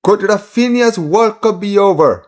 Could Raphinha's World Cup be over?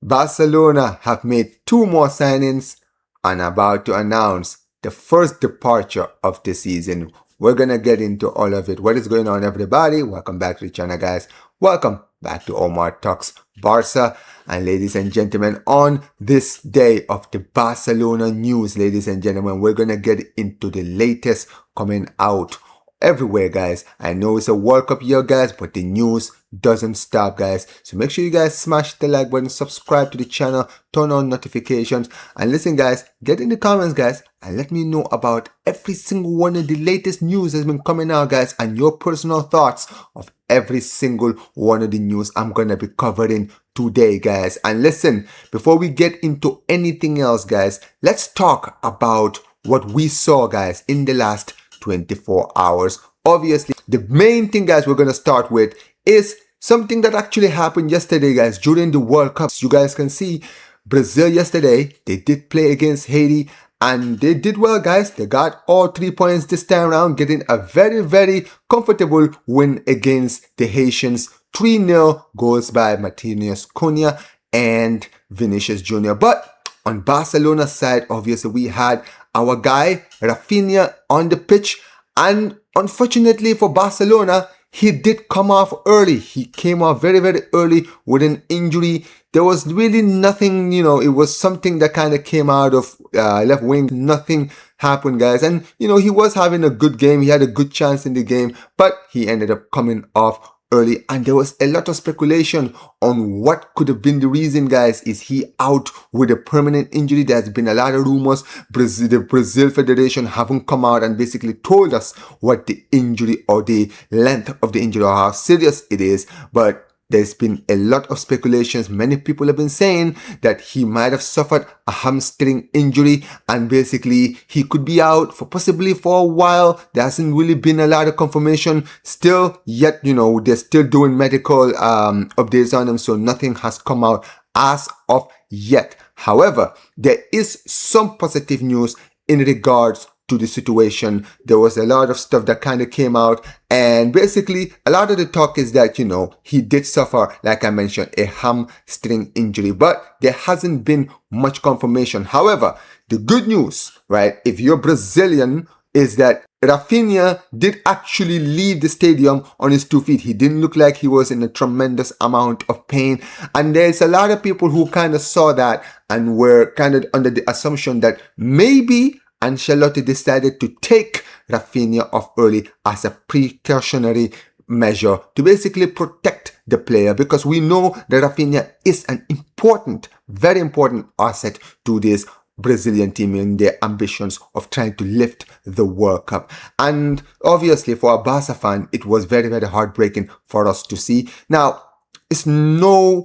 Barcelona have made 2 more signings and about to announce the first departure of the season. We're going to get into all of it. What is going on, everybody? Welcome back to the channel, guys. Welcome back to Omar Talks Barca. And ladies and gentlemen, on this day of the Barcelona news, ladies and gentlemen, we're going to get into the latest coming out everywhere, guys. I know it's a World Cup year, guys, but the news doesn't stop, guys. So make sure you guys smash the like button, subscribe to the channel, turn on notifications, and listen, guys, get in the comments, guys, and let me know about every single one of the latest news that's been coming out, guys, and your personal thoughts of every single one of the news I'm gonna be covering today, guys. And listen, before we get into anything else, guys, let's talk about what we saw, guys, in the last 24 hours. Obviously, the main thing, guys, we're going to start with is something that actually happened yesterday, guys, during the World Cup. You guys can see Brazil yesterday, they did play against Haiti and they did well, guys. They got all 3 points this time around, getting a very, very comfortable win against the Haitians. 3-0 goals by Martinez Cunha and Vinicius Jr. But on Barcelona's side, obviously, we had our guy Raphinha on the pitch, and unfortunately for Barcelona, he did come off early. He came off very, very early with an injury. There was really nothing, it was something that kind of came out of left wing. Nothing happened, guys. And, he was having a good game. He had a good chance in the game, but he ended up coming off early, and there was a lot of speculation on what could have been the reason, guys. Is he out with a permanent injury? There's been a lot of rumors. The Brazil Federation haven't come out and basically told us what the injury or the length of the injury or how serious it is, but there's been a lot of speculations. Many people have been saying that he might have suffered a hamstring injury and basically he could be out for possibly for a while. There hasn't really been a lot of confirmation still yet. They're still doing medical updates on him, so nothing has come out as of yet. However, there is some positive news in regards to the situation. There was a lot of stuff that kind of came out, and basically a lot of the talk is that he did suffer, like I mentioned, a hamstring injury, but there hasn't been much confirmation. However, the good news, right, if you're Brazilian, is that Raphinha did actually leave the stadium on his 2 feet. He didn't look like he was in a tremendous amount of pain, and there's a lot of people who kind of saw that and were kind of under the assumption that maybe Ancelotti decided to take Raphinha off early as a precautionary measure to basically protect the player, because we know that Raphinha is an important, very important asset to this Brazilian team in their ambitions of trying to lift the World Cup. And obviously for a Barca fan, it was very, very heartbreaking for us to see. Now, it's no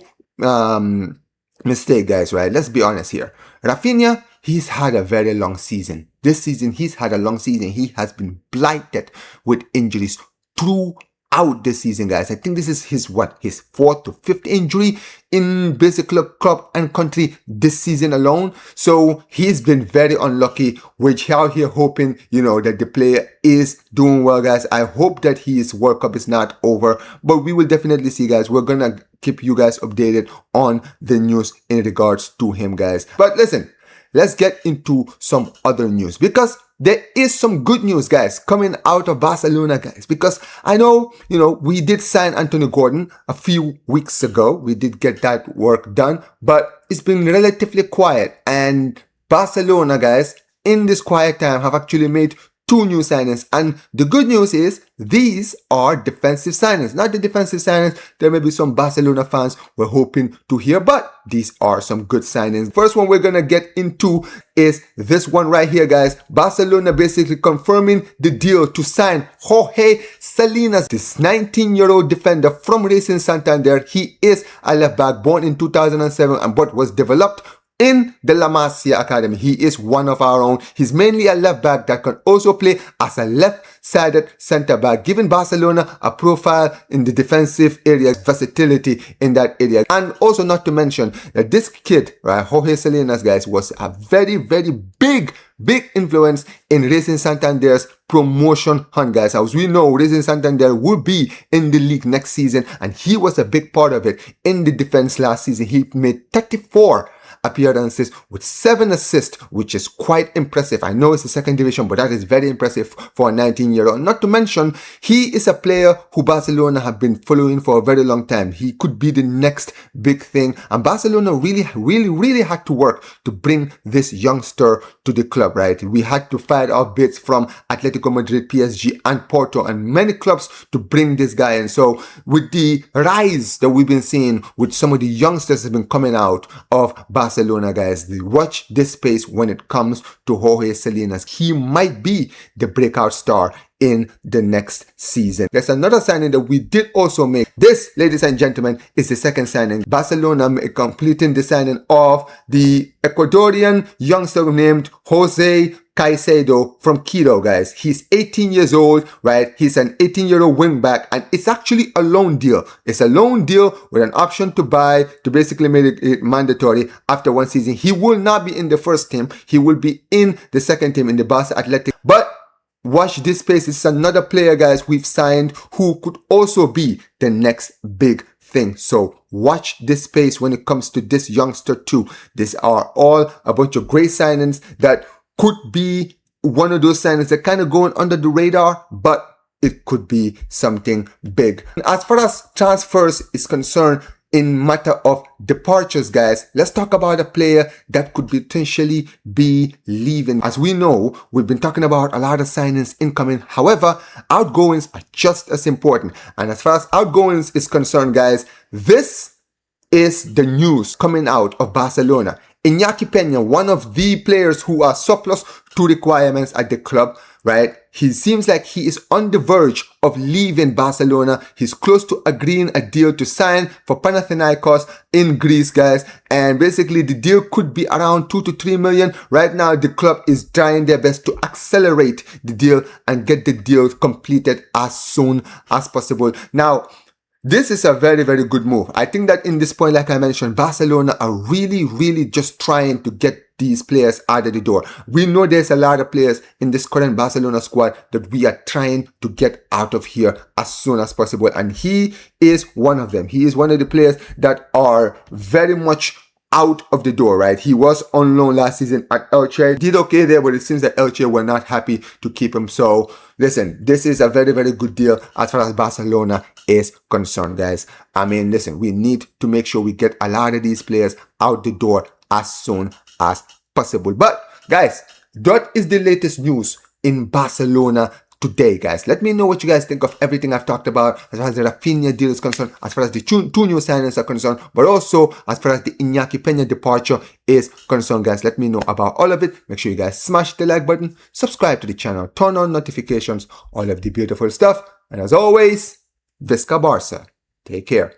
mistake, guys, right? Let's be honest here. Raphinha, he's had a very long season. This season, he's had a long season. He has been blighted with injuries throughout this season, guys. I think this is his 4th to 5th injury in basically club and country this season alone. So he's been very unlucky, which out here hoping, that the player is doing well, guys. I hope that his World Cup is not over, but we will definitely see, guys. We're gonna keep you guys updated on the news in regards to him, guys. But listen, let's get into some other news, because there is some good news, guys, coming out of Barcelona, guys, because I know, we did sign Anthony Gordon a few weeks ago. We did get that work done, but it's been relatively quiet, and Barcelona, guys, in this quiet time have actually made 2 new signings, and the good news is these are defensive signings. Not the defensive signings there may be some Barcelona fans were hoping to hear, but these are some good signings. First one we're gonna get into is this one right here, guys. Barcelona basically confirming the deal to sign Jorge Salinas, this 19-year-old defender from Racing Santander. He is a left back born in 2007 and but was developed in the La Masia Academy. He is one of our own. He's mainly a left back that can also play as a left-sided centre back, giving Barcelona a profile in the defensive area, versatility in that area. And also not to mention that this kid, right, Jorge Salinas, guys, was a very, very big big influence in Racing Santander's promotion hunt, guys. As we know, Racing Santander will be in the league next season, and he was a big part of it in the defense last season. He made 34 appearances with 7 assists, which is quite impressive. I know it's the second division, but that is very impressive for a 19-year-old. Not to mention, he is a player who Barcelona have been following for a very long time. He could be the next big thing, and Barcelona really had to work to bring this youngster to the club, right? We had to fight off bids from Atletico Madrid, PSG, and Porto, and many clubs to bring this guy in. So with the rise that we've been seeing with some of the youngsters that have been coming out of Barcelona, guys, watch this space when it comes to Jorge Salinas. He might be the breakout star in the next season. There's another signing that we did also make. This, ladies and gentlemen, is the second signing. Barcelona completing the signing of the Ecuadorian youngster named Jose Caicedo from Quito, guys. He's 18 years old, right? He's an 18-year-old wingback, and it's actually a loan deal. It's a loan deal with an option to buy, to basically make it mandatory after one season. He will not be in the first team. He will be in the second team in the Barca Athletic. But watch this space. It's another player, guys, we've signed who could also be the next big thing. So watch this space when it comes to this youngster too. These are all a bunch of great signings that could be one of those signings that kind of going under the radar, but it could be something big. As far as transfers is concerned, in matter of departures, guys, let's talk about a player that could potentially be leaving. As we know, we've been talking about a lot of signings incoming. However, outgoings are just as important. And as far as outgoings is concerned, guys, this is the news coming out of Barcelona. Inaki Pena, one of the players who are surplus to requirements at the club, right? He seems like he is on the verge of leaving Barcelona. He's close to agreeing a deal to sign for Panathinaikos in Greece, guys. And basically the deal could be around 2 to 3 million. Right now, the club is trying their best to accelerate the deal and get the deal completed as soon as possible. Now, this is a very good move. I think that in this point, like I mentioned, Barcelona are really just trying to get these players out of the door. We know there's a lot of players in this current Barcelona squad that we are trying to get out of here as soon as possible. And he is one of them. He is one of the players that are very much out of the door, right? He was on loan last season at Elche. Did okay there, but it seems that Elche were not happy to keep him. So listen, this is a very good deal as far as Barcelona is concerned, guys. I mean, listen, we need to make sure we get a lot of these players out the door as soon as possible. But guys, that is the latest news in Barcelona today, guys. Let me know what you guys think of everything I've talked about as far as the Raphinha deal is concerned, as far as the two new signings are concerned, but also as far as the Inaki Pena departure is concerned, guys. Let me know about all of it. Make sure you guys smash the like button, subscribe to the channel, turn on notifications, all of the beautiful stuff. And as always, Visca Barca. Take care.